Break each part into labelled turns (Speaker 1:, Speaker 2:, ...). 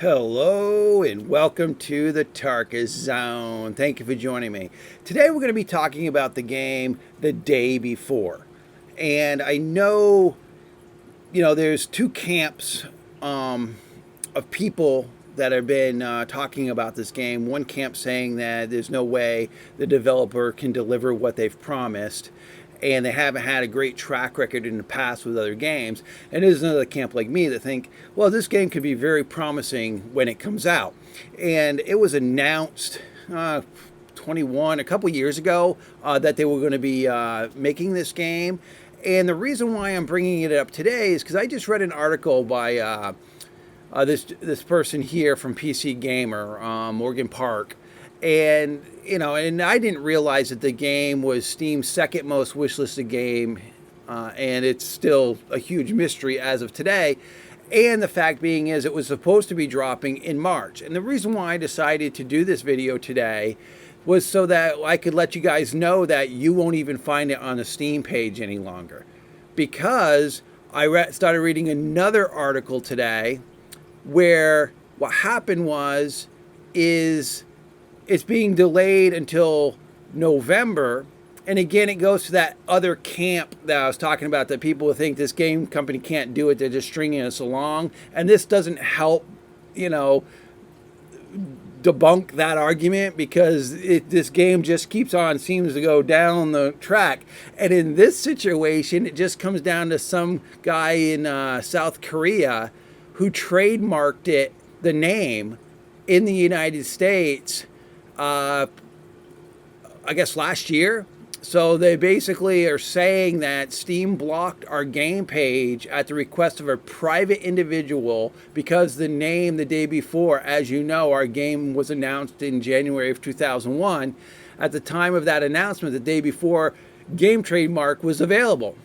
Speaker 1: Hello and welcome to the Tarkus Zone. Thank you for joining me. Today we're going to be talking about the game The Day Before. And I know, there's two camps of people that have been talking about this game. One camp saying that there's no way the developer can deliver what they've promised, and they haven't had a great track record in the past with other games. And there's another camp like me that think, well, this game could be very promising when it comes out. And it was announced 21 a couple years ago that they were going to be making this game. And the reason why I'm bringing it up today is because I just read an article by this person here from PC Gamer, Morgan Park, and and I didn't realize that the game was Steam's second most wishlisted game, and it's still a huge mystery as of today. And the fact being is, it was supposed to be dropping in March. And the reason why I decided to do this video today was so that I could let you guys know that you won't even find it on the Steam page any longer, because I started reading another article today where what happened is it's being delayed until November. And again, it goes to that other camp that I was talking about, that people think this game company can't do it. They're just stringing us along. And this doesn't help, debunk that argument, because this game just seems to go down the track. And in this situation, it just comes down to some guy in South Korea who trademarked the name in the United States, I guess last year. So they basically are saying that Steam blocked our game page at the request of a private individual because the name The Day Before, as you know, our game was announced in January of 2001. At the time of that announcement, The Day Before game trademark was available.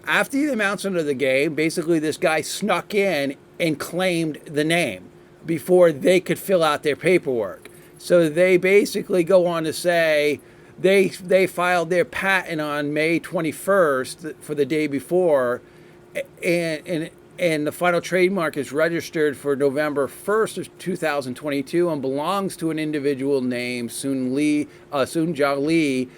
Speaker 1: After the announcement of the game, basically this guy snuck in and claimed the name before they could fill out their paperwork. So they basically go on to say they filed their patent on May 21st for The Day Before, and the final trademark is registered for November 1st of 2022 and belongs to an individual named Soon-Ja Lee,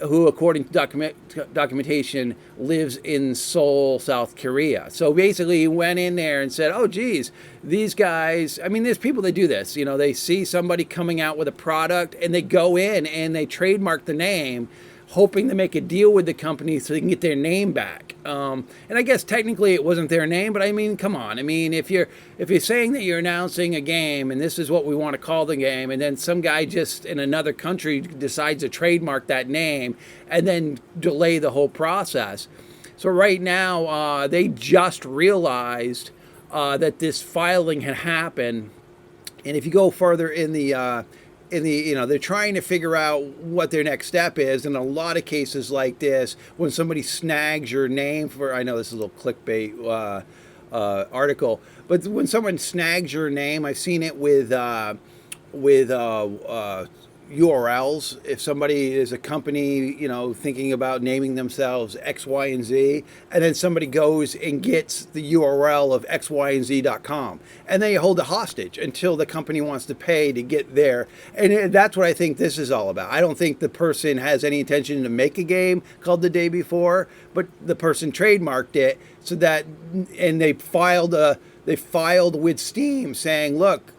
Speaker 1: who, according to documentation, lives in Seoul, South Korea. So basically, he went in there and said, oh, geez, these guys, I mean, there's people that do this. They see somebody coming out with a product, and they go in and they trademark the name, hoping to make a deal with the company so they can get their name back. And I guess technically it wasn't their name, but I mean, come on. I mean, if you're saying that you're announcing a game and this is what we want to call the game, and then some guy just in another country decides to trademark that name and then delay the whole process. So right now, they just realized that this filing had happened. And if you go further in the they're trying to figure out what their next step is. In a lot of cases like this, when somebody snags your name I know this is a little clickbait article, but when someone snags your name, I've seen it with URLs. If somebody is a company, thinking about naming themselves X, Y, and Z, and then somebody goes and gets the URL of xyandz.com, and they hold it hostage until the company wants to pay to get there. And that's what I think this is all about. I don't think the person has any intention to make a game called The Day Before, but the person trademarked it so that, and they filed with Steam saying, look,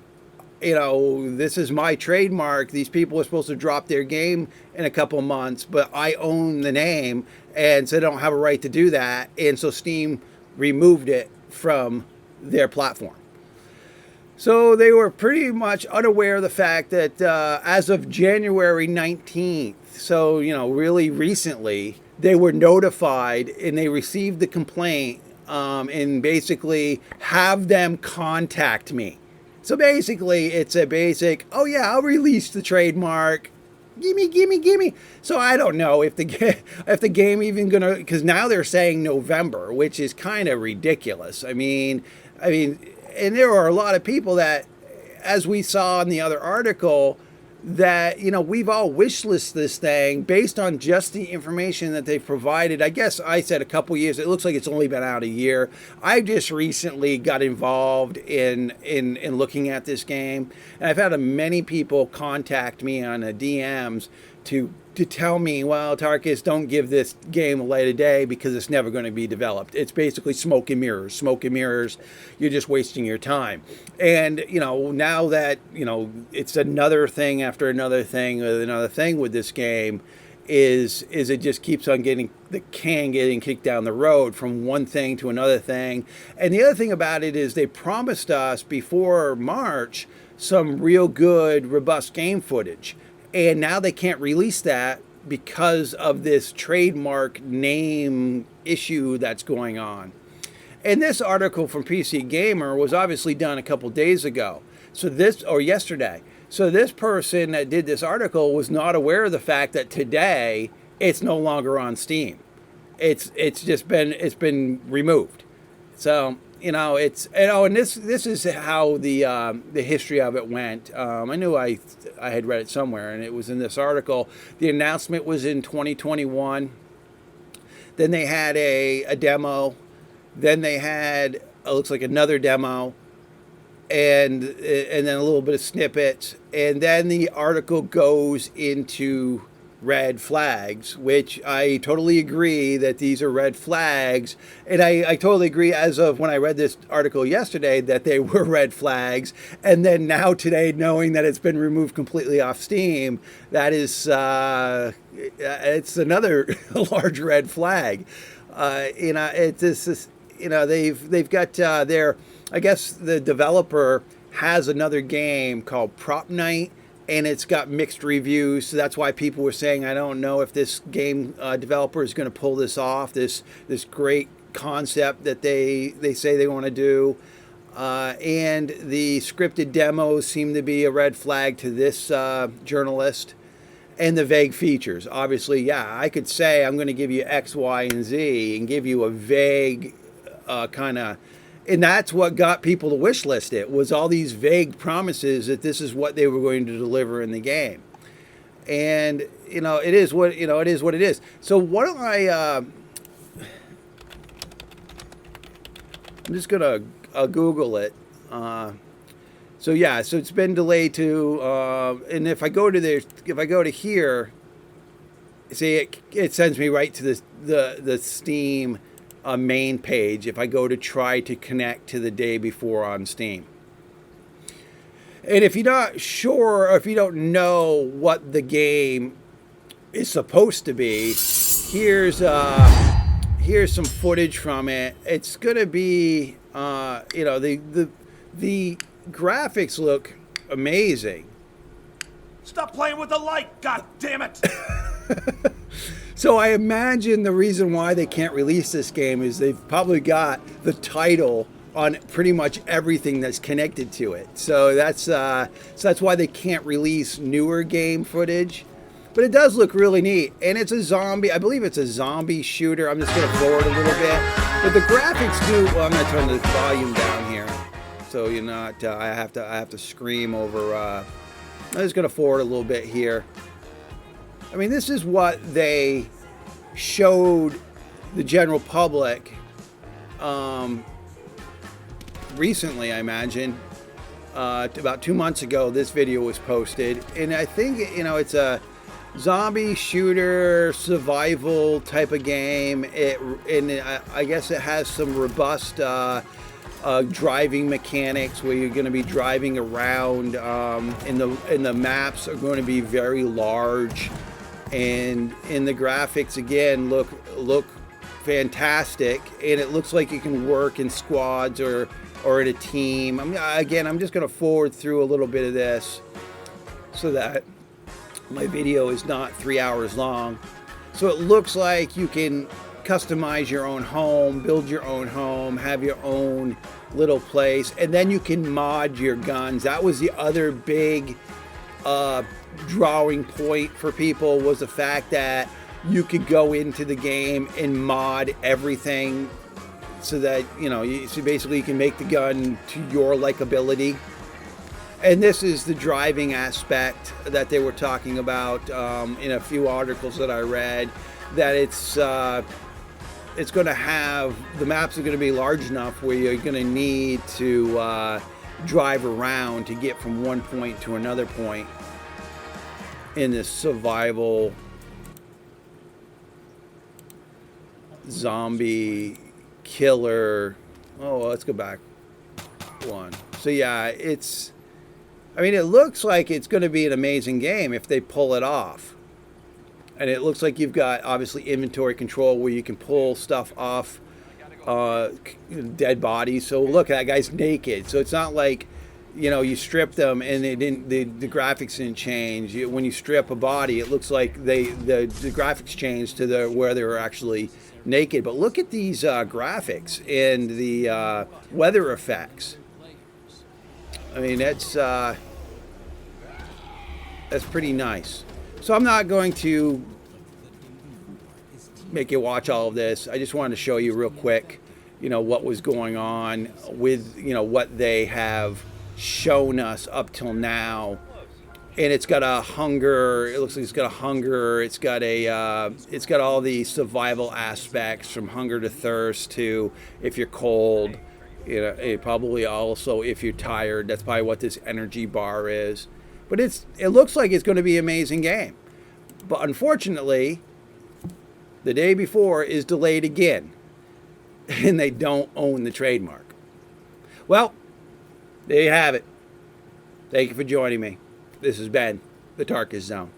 Speaker 1: this is my trademark. These people are supposed to drop their game in a couple months, but I own the name, and so they don't have a right to do that. And so Steam removed it from their platform. So they were pretty much unaware of the fact that as of January 19th, so, really recently, they were notified and they received the complaint, and basically have them contact me. So basically, it's a basic, oh yeah, I'll release the trademark. Gimme. So I don't know if the game even gonna, because now they're saying November, which is kind of ridiculous. I mean, and there are a lot of people that, as we saw in the other article, that, we've all wish listed this thing based on just the information that they've provided. I guess I said a couple years. It looks like it's only been out a year. I just recently got involved in looking at this game, and I've had many people contact me on the DMs to tell me, well, Tarkus, don't give this game a light of day because it's never going to be developed. It's basically smoke and mirrors. Smoke and mirrors. You're just wasting your time. And, now that, it's another thing after another thing with this game is it just keeps on getting kicked down the road from one thing to another thing. And the other thing about it is they promised us before March some real good, robust game footage. And now they can't release that because of this trademark name issue that's going on. And this article from PC Gamer was obviously done a couple days ago. Yesterday. So this person that did this article was not aware of the fact that today it's no longer on Steam. It's been removed. So, and this is how the history of it went. I knew I had read it somewhere, and it was in this article. The announcement was in 2021. Then they had a demo. Then they had, it looks like another demo, and then a little bit of snippets. And then the article goes into red flags, which I totally agree that these are red flags. And I totally agree as of when I read this article yesterday that they were red flags. And then now today, knowing that it's been removed completely off Steam, that is, it's another large red flag. They've got their, I guess the developer has another game called Prop Night, and it's got mixed reviews. So that's why people were saying, I don't know if this game developer is going to pull this off, this great concept that they say they want to do. And the scripted demos seem to be a red flag to this journalist. And the vague features. Obviously, yeah, I could say I'm going to give you X, Y, and Z and give you a vague kind of... And that's what got people to wish list it, was all these vague promises that this is what they were going to deliver in the game. And, it is what it is. So what do I'm just going to Google it. So it's been delayed to, and if I go to here, see, it sends me right to the Steam main page if I go to try to connect to the day before on Steam. And if you're not sure, or if you don't know what the game is supposed to be, here's some footage from it. It's gonna be, the graphics look amazing.
Speaker 2: Stop playing with the light, god damn it!
Speaker 1: So I imagine the reason why they can't release this game is they've probably got the title on pretty much everything that's connected to it. So that's why they can't release newer game footage. But it does look really neat, and it's a zombie. I believe it's a zombie shooter. I'm just going to forward a little bit, but the graphics do. Well, I'm going to turn the volume down here, so you're not. I have to scream over. I'm just going to forward a little bit here. I mean, this is what they showed the general public recently, I imagine. About 2 months ago, this video was posted. And I think, it's a zombie shooter survival type of game. I guess it has some robust driving mechanics where you're going to be driving around, and the maps are going to be very large. And the graphics again look fantastic, and it looks like you can work in squads or in a team. I'm just going to forward through a little bit of this so that my video is not 3 hours long. So it looks like you can customize your own home, build your own home, have your own little place, and then you can mod your guns. That was the other big drawing point for people, was the fact that you could go into the game and mod everything so that so basically you can make the gun to your likability. And this is the driving aspect that they were talking about in a few articles that I read, that it's going to have, the maps are going to be large enough where you're going to need to drive around to get from one point to another point in this survival zombie killer. Oh, let's go back one. So yeah, it's, I mean, it looks like it's going to be an amazing game if they pull it off. And it looks like you've got obviously inventory control where you can pull stuff off dead bodies. So look, that guy's naked. So it's not like, you know, you strip them and they didn't, the graphics didn't change. When you strip a body, it looks like the graphics changed to where they were actually naked. But look at these graphics and the weather effects. I mean, that's pretty nice. So I'm not going to make you watch all of this. I just wanted to show you real quick, you know, what was going on with, you know, what they have shown us up till now. And it's got a hunger, it looks like it's got a hunger, it's got all the survival aspects from hunger to thirst to if you're cold, you know, it probably also if you're tired. That's probably what this energy bar is. But it looks like it's going to be an amazing game. But unfortunately, the day before is delayed again. And they don't own the trademark. Well, there you have it. Thank you for joining me. This has been the Tarkus Zone.